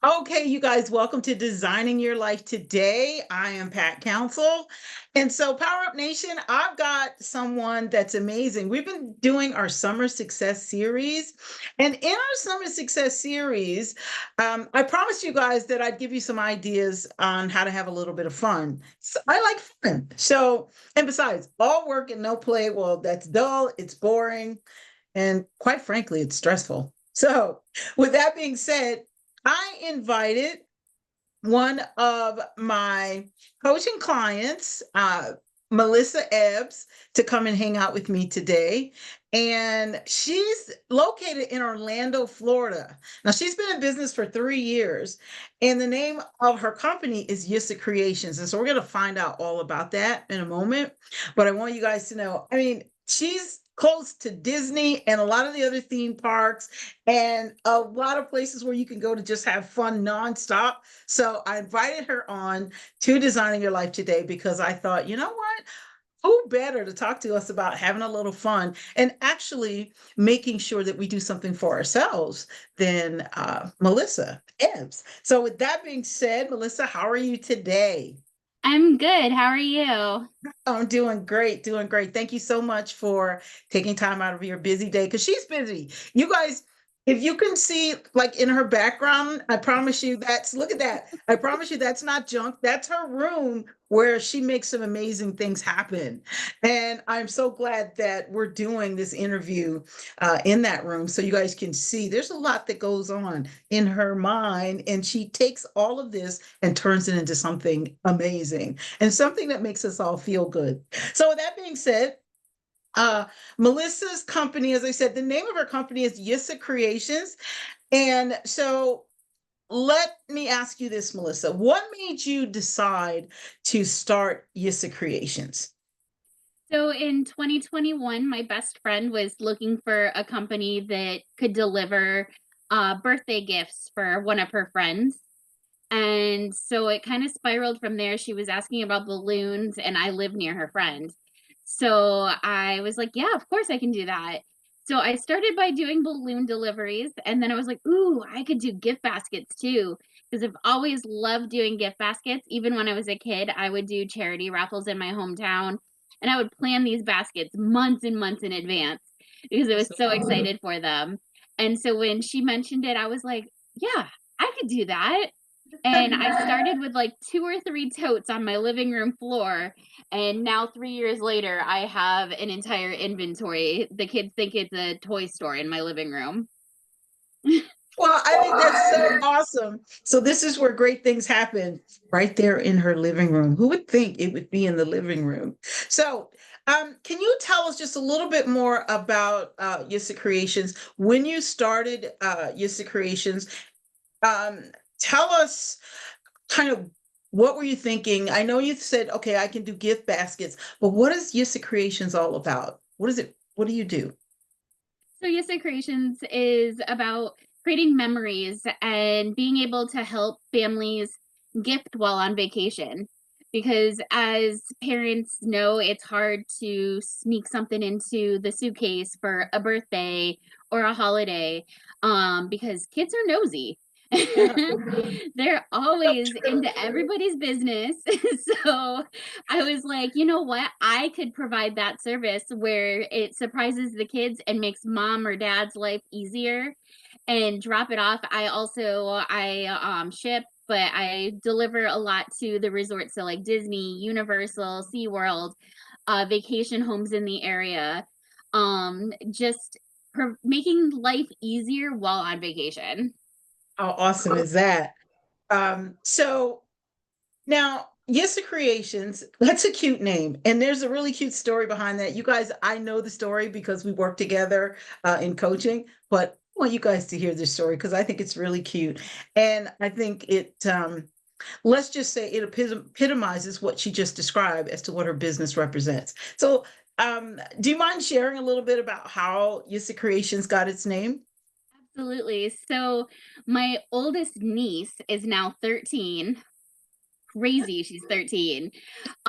Okay, you guys, welcome to Designing Your Life Today. I am Pat Council. And so, Power Up Nation, I've got someone that's amazing. We've been doing our Summer Success Series. And in our Summer Success Series, I promised you guys that I'd give you some ideas on how to have a little bit of fun. So I like fun. So, and besides, all work and no play, well, that's dull, it's boring, and quite frankly, it's stressful. So, with that being said, I invited one of my coaching clients, Melissa Ebbs, to come and hang out with me today. And she's located in Orlando, Florida. Now, she's been in business for 3 years, and the name of her company is Yissa Creations. And so we're going to find out all about that in a moment. But I want you guys to know, I mean, she's close to Disney and a lot of the other theme parks and a lot of places where you can go to just have fun nonstop. So I invited her on to Designing Your Life Today because I thought, you know what? Who better to talk to us about having a little fun and actually making sure that we do something for ourselves than Melissa Ebbs. So, with that being said, Melissa, how are you today? I'm good. How are you? I'm doing great, doing great. Thank you so much for taking time out of your busy day because she's busy. You guys, if you can see, like in her background, I promise you that's look at that. I promise you that's not junk. That's her room where she makes some amazing things happen. And I'm so glad that we're doing this interview in that room so you guys can see there's a lot that goes on in her mind. And she takes all of this and turns it into something amazing and something that makes us all feel good. So, with that being said, uh, Melissa's company, as I said, the name of her company is Yissa Creations. And so, let me ask you this, Melissa. What made you decide to start Yissa Creations? So in 2021, my best friend was looking for a company that could deliver birthday gifts for one of her friends. And so it kind of spiraled from there. She was asking about balloons, and I live near her friend. So I was like, yeah, of course I can do that. So I started by doing balloon deliveries, and then I was like, ooh, I could do gift baskets too. Because I've always loved doing gift baskets. Even when I was a kid, I would do charity raffles in my hometown, and I would plan these baskets months and months in advance because I was so excited for them. And so when she mentioned it, I was like, yeah, I could do that. And I started with like 2 or 3 totes on my living room floor, and now 3 years later, I have an entire inventory. The kids think it's a toy store in my living room. Well, I think that's so awesome. So this is where great things happen, right there in her living room. Who would think it would be in the living room? So, can you tell us just a little bit more about Yissa Creations? When you started Yissa Creations, um, tell us kind of what were you thinking? I know you said, okay, I can do gift baskets, but what is Yissa Creations all about? What is it? What do you do? So Yissa Creations is about creating memories and being able to help families gift while on vacation. Because as parents know, it's hard to sneak something into the suitcase for a birthday or a holiday, because kids are nosy. Yeah. They're always into everybody's business. So I was like, you know what? I could provide that service where it surprises the kids and makes mom or dad's life easier and drop it off. I ship, but I deliver a lot to the resorts, so like Disney, Universal, SeaWorld, vacation homes in the area. Just making life easier while on vacation. How awesome is that? So now, Yissa Creations, that's a cute name. And there's a really cute story behind that. You guys, I know the story because we work together in coaching, but I want you guys to hear this story because I think it's really cute. And I think let's just say it epitomizes what she just described as to what her business represents. So, do you mind sharing a little bit about how Yissa Creations got its name? Absolutely. So my oldest niece is now 13. Crazy, she's 13.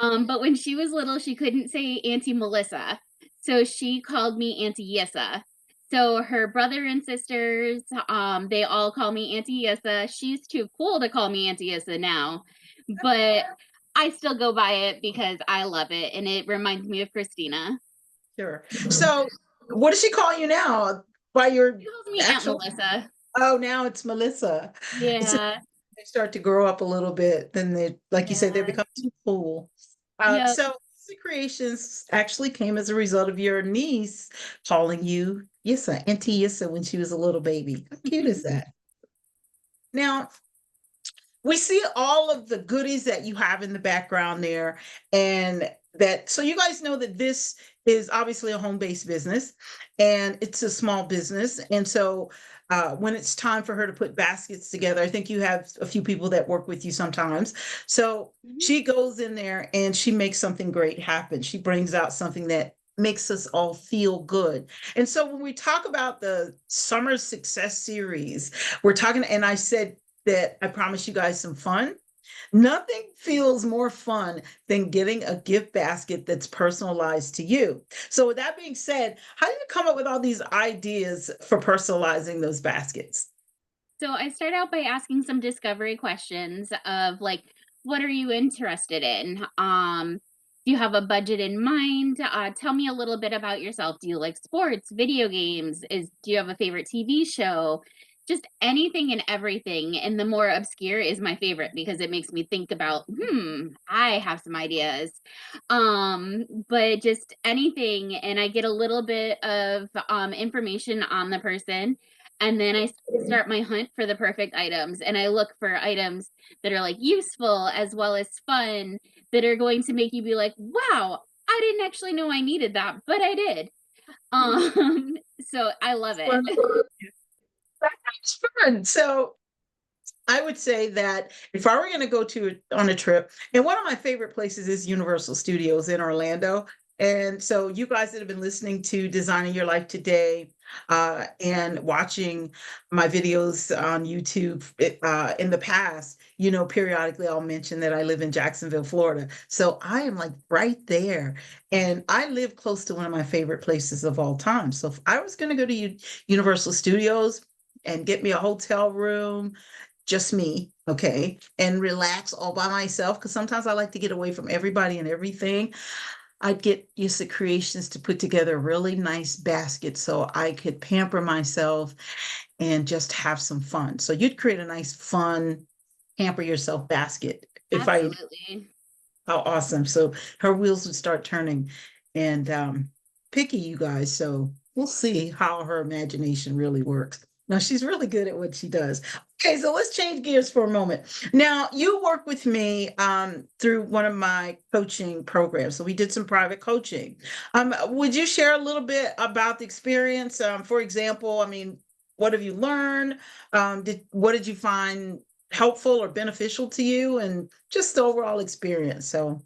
But when she was little, she couldn't say Auntie Melissa. So she called me Auntie Yissa. So her brother and sisters, they all call me Auntie Yissa. She's too cool to call me Auntie Yissa now, but I still go by it because I love it and it reminds me of Christina. Sure. So, what does she call you now? By your She calls me Aunt actual? Melissa. Oh, now it's Melissa. It's Yeah, they start to grow up a little bit, then they, like you said, they yeah, become too cool. yep. So Yissa Creations actually came as a result of your niece calling you Yissa, Auntie Yissa, when she was a little baby. How cute is that? Now, we see all of the goodies that you have in the background there, and that, so you guys know that this is obviously a home-based business and it's a small business. And so when it's time for her to put baskets together, I think you have a few people that work with you sometimes. So Mhm. she goes in there and she makes something great happen. She brings out something that makes us all feel good. And so when we talk about the summer success series, we're talking, and I said that I promise you guys some fun. Nothing feels more fun than getting a gift basket that's personalized to you. So, with that being said, how do you come up with all these ideas for personalizing those baskets? So I start out by asking some discovery questions of like, what are you interested in? Do you have a budget in mind? Tell me a little bit about yourself. Do you like sports, video games? Do you have a favorite TV show? Just anything and everything. And the more obscure is my favorite because it makes me think about, I have some ideas. But just anything, and I get a little bit of information on the person, and then start my hunt for the perfect items, and I look for items that are like useful as well as fun, that are going to make you be like, wow, I didn't actually know I needed that, but I did. So I love it. Fun. That's fun. So, I would say that if I were going to go to on a trip, and one of my favorite places is Universal Studios in Orlando. And so, you guys that have been listening to Designing Your Life Today and watching my videos on YouTube in the past, periodically I'll mention that I live in Jacksonville, Florida. So I am like right there. And I live close to one of my favorite places of all time. So if I was going to go to Universal Studios and get me a hotel room, just me, okay, and relax all by myself, because sometimes I like to get away from everybody and everything. I'd get Yissa Creations to put together a really nice basket so I could pamper myself and just have some fun. So you'd create a nice, fun, pamper yourself basket. If I, Absolutely. how awesome. So her wheels would start turning, and picky, you guys. So we'll see how her imagination really works. No, she's really good at what she does. Okay, so let's change gears for a moment. Now, you work with me through one of my coaching programs. So we did some private coaching. Would you share a little bit about the experience? For example, I mean, what have you learned? What did you find helpful or beneficial to you, and just the overall experience? So,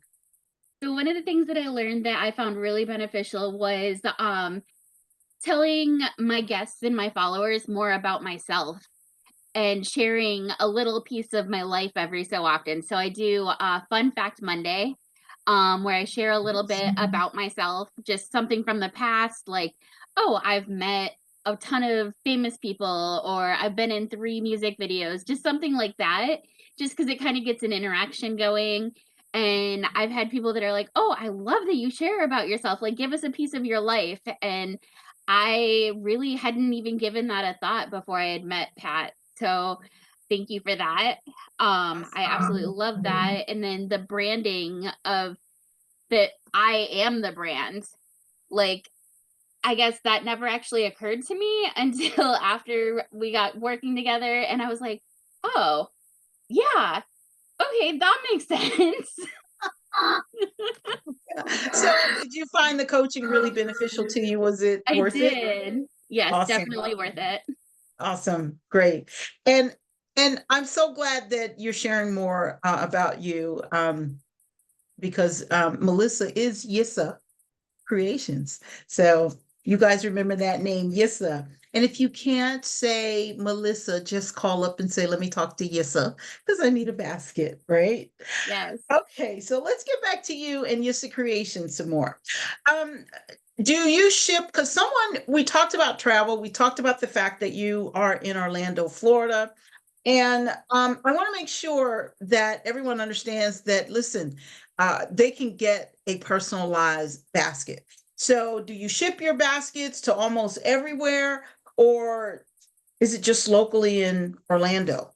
So one of the things that I learned that I found really beneficial was telling my guests and my followers more about myself and sharing a little piece of my life every so often. So I do a Fun Fact Monday, where I share a little bit about myself, just something from the past, like, oh, I've met a ton of famous people, or I've been in 3 music videos, just something like that, just because it kind of gets an interaction going. And I've had people that are like, oh, I love that you share about yourself. Like, give us a piece of your life. And I really hadn't even given that a thought before I had met Pat. So thank you for that. I absolutely love that. And then the branding of that I am the brand. Like, I guess that never actually occurred to me until after we got working together. And I was like, oh, yeah, okay, that makes sense. so did you find the coaching really beneficial to you? Was it I worth it? did. Yes, Awesome. definitely worth it. Awesome. Great. And I'm so glad that you're sharing more about you because Melissa is Yissa Creations. So you guys remember that name, Yissa. And if you can't say Melissa, just call up and say, let me talk to Yissa because I need a basket, right? Yes. Okay, so let's get back to you and Yissa Creations some more. Um, Do you ship? Because someone, we talked about travel, we talked about the fact that you are in Orlando, Florida. And I want to make sure that everyone understands that, listen, they can get a personalized basket. So, do you ship your baskets to almost everywhere, or is it just locally in Orlando?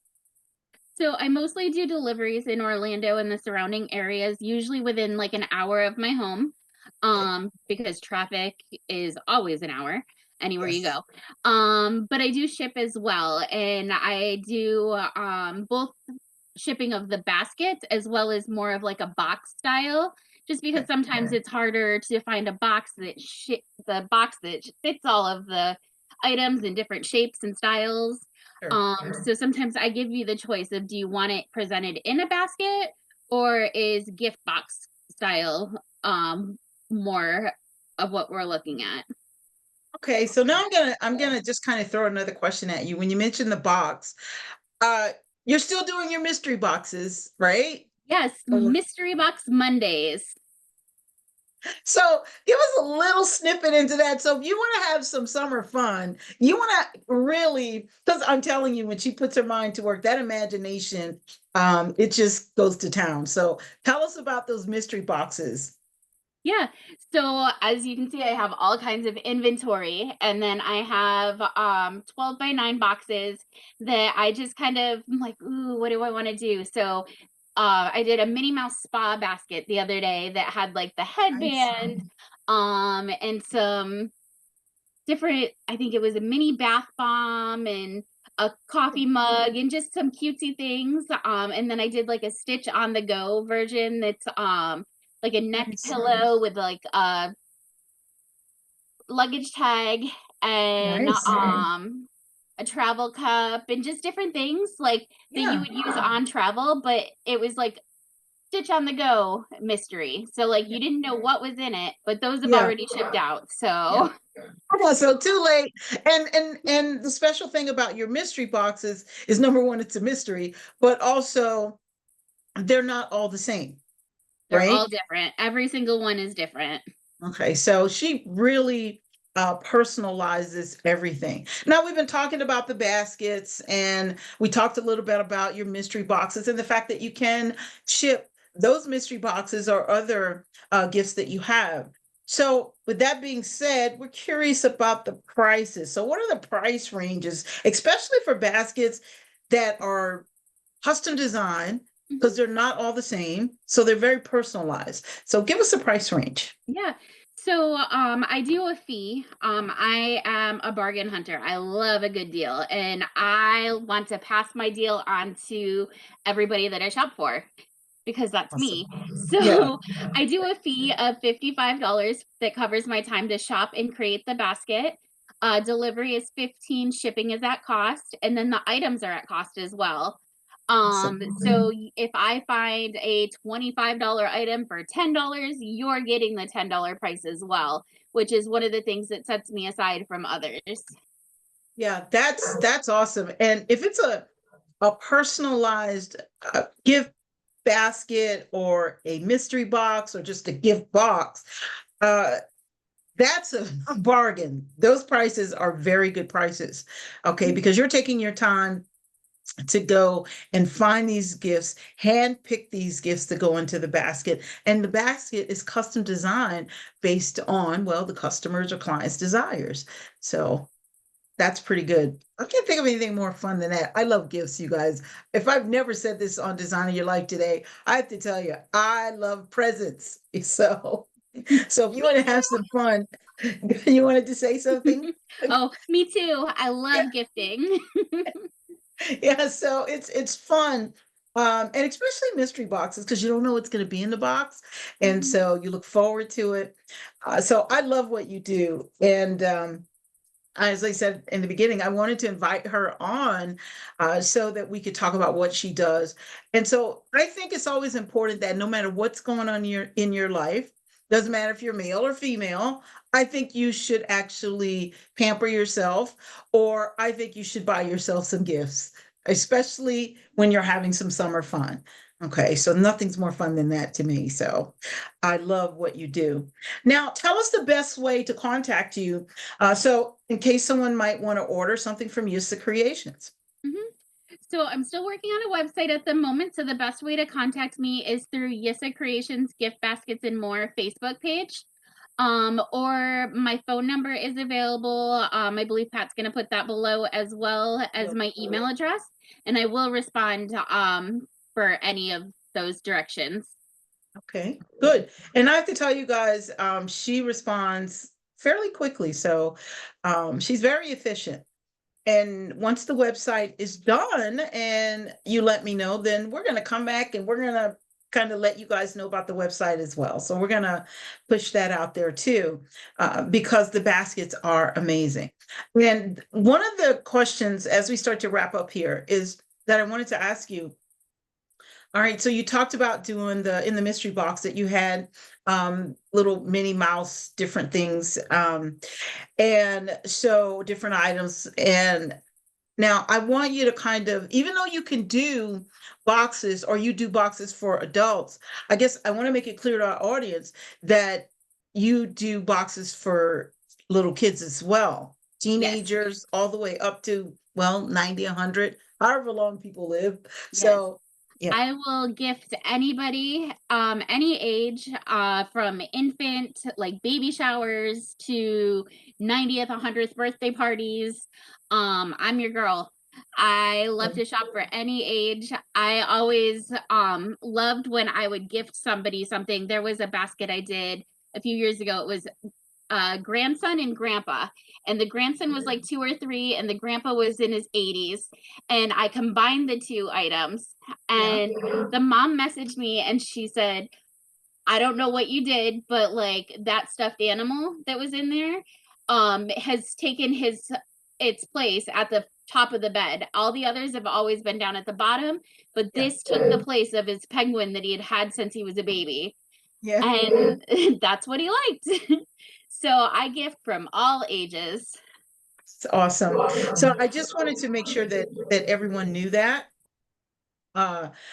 So I mostly do deliveries in Orlando and the surrounding areas, usually within like an hour of my home, Okay. because traffic is always an hour anywhere you Yes. go. But I do ship as well, and I do both shipping of the baskets as well as more of like a box style. Just because Okay. sometimes it's harder to find a box that the box that fits all of the items in different shapes and styles. Sure. So sometimes I give you the choice of, do you want it presented in a basket, or is gift box style more of what we're looking at? Okay. So now I'm gonna just kind of throw another question at you. When you mentioned the box, uh, you're still doing your mystery boxes, right? Yes, mystery box Mondays. So give us a little snippet into that. So if you want to have some summer fun, you want to really, because I'm telling you, when she puts her mind to work, that imagination, it just goes to town. So tell us about those mystery boxes. Yeah. So as you can see, I have all kinds of inventory, and then I have 12 by 9 boxes that I just kind of, I'm like, ooh, what do I want to do? So I did a Minnie Mouse spa basket the other day that had like the Nice. headband, and some different, I think it was a mini bath bomb and a coffee mug and just some cutesy things. And then I did like a stitch on the go version that's like a neck Nice. pillow with like a luggage tag and Nice. a travel cup and just different things like that you Yeah. would use on travel, but it was like stitch on the go mystery. So like Yeah. you didn't know what was in it, but those have Yeah. already shipped out. Yeah. So Okay, so too late. And the special thing about your mystery boxes is number one, it's a mystery, but also they're not all the same, they're right? all different. Every single one is different. Okay, so she really personalizes everything. Now, we've been talking about the baskets, and we talked a little bit about your mystery boxes and the fact that you can ship those mystery boxes or other gifts that you have. So, with that being said, we're curious about the prices. So, what are the price ranges, especially for baskets that are custom designed? Because Mhm. they're not all the same. So, they're very personalized. So, give us a price range. Yeah. So I do a fee. I am a bargain hunter. I love a good deal, and I want to pass my deal on to everybody that I shop for because that's Awesome. me. Yeah. So I do a fee of $55 that covers my time to shop and create the basket. Delivery is 15, shipping is at cost, and then the items are at cost as well. Awesome. If I find a $25 item for $10, you're getting the $10 price as well, which is one of the things that sets me aside from others. Yeah, that's awesome. And if it's a personalized gift basket or a mystery box or just a gift box, uh, that's a bargain. Those prices are very good prices. Okay, because you're taking your time to go and find these gifts, hand pick these gifts to go into the basket. And the basket is custom designed based on, well, the customers or clients' desires. So that's pretty good. I can't think of anything more fun than that. I love gifts, you guys. If I've never said this on Designing Your Life today, I have to tell you, I love presents. So, so if you Me want to have too. some fun, you wanted to say something? Oh, me too. I Yeah, love gifting. yeah. So it's fun. And especially mystery boxes because you don't know what's going to be in the box, and Mhm. so you look forward to it. So I love what you do, and as I said in the beginning, I wanted to invite her on so that we could talk about what she does. And so I think it's always important that no matter what's going on in your life, doesn't matter if you're male or female, I think you should actually pamper yourself, or I think you should buy yourself some gifts, especially when you're having some summer fun. Okay, so nothing's more fun than that to me. So I love what you do. Now, tell us the best way to contact you. So, in case someone might want to order something from Yissa Creations. Mhm. So I'm still working on a website at the moment. So the best way to contact me is through Yissa Creations Gift Baskets and More Facebook page. Or my phone number is available. I believe Pat's gonna put that below as well as my email address, and I will respond for any of those directions. Okay, good. And I have to tell you guys, she responds fairly quickly. So she's very efficient. And once the website is done and you let me know, then we're going to come back and we're going to kind of let you guys know about the website as well. So we're going to push that out there too, because the baskets are amazing. And one of the questions as we start to wrap up here is that I wanted to ask you. All right, so you talked about doing the in the mystery box that you had little Minnie Mouse different things, and so different items. And now I want you to kind of, even though you can do boxes or you do boxes for adults, I guess I want to make it clear to our audience that you do boxes for little kids as well, Yes, teenagers all the way up to, well, 90, 100, however long people live. yes. So, yeah, I will gift anybody, any age, from infant, like baby showers to 90th, 100th birthday parties. I'm your girl. I love to shop for any age. I always loved when I would gift somebody something. There was a basket I did a few years ago. It was grandson and grandpa, and the grandson was like 2 or 3 and the grandpa was in his 80s, and I combined the two items, yeah, and the mom messaged me and she said, I don't know what you did, but like that stuffed animal that was in there has taken his its place at the top of the bed. All the others have always been down at the bottom, but yeah, this took the place of his penguin that he had had since he was a baby, yeah. and that's what he liked. So I gift from all ages. It's awesome. So I just wanted to make sure that everyone knew that.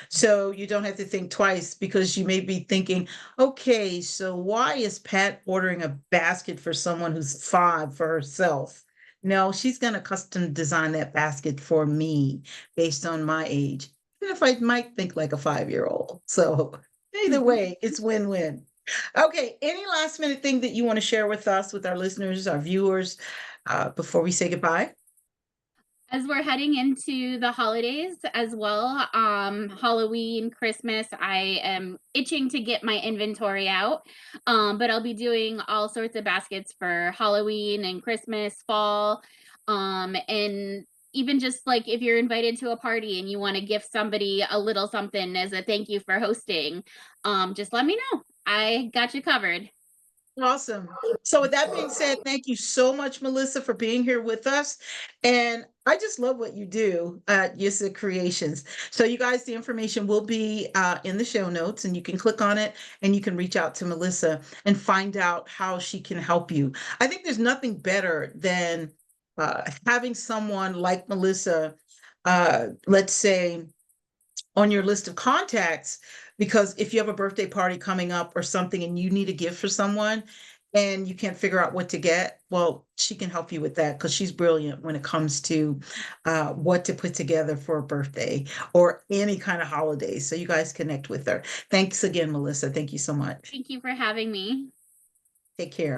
So you don't have to think twice because you may be thinking, okay, so why is Pat ordering a basket for someone who's 5 for herself? No, she's going to custom design that basket for me based on my age, even if I might think like a 5-year-old. So either way, it's win-win. Okay, any last minute thing that you want to share with us, with our listeners, our viewers, before we say goodbye? As we're heading into the holidays as well, Halloween, Christmas, I am itching to get my inventory out. But I'll be doing all sorts of baskets for Halloween and Christmas, fall, and even just like if you're invited to a party and you want to gift somebody a little something as a thank you for hosting, just let me know. I got you covered. Awesome. So with that being said, thank you so much, Melissa, for being here with us. And I just love what you do at Yissa Creations. So you guys, the information will be in the show notes and you can click on it and you can reach out to Melissa and find out how she can help you. I think there's nothing better than having someone like Melissa, let's say, on your list of contacts, because if you have a birthday party coming up or something and you need a gift for someone and you can't figure out what to get, well, she can help you with that because she's brilliant when it comes to what to put together for a birthday or any kind of holiday. So you guys connect with her. Thanks again, Melissa. Thank you so much. Thank you for having me. Take care.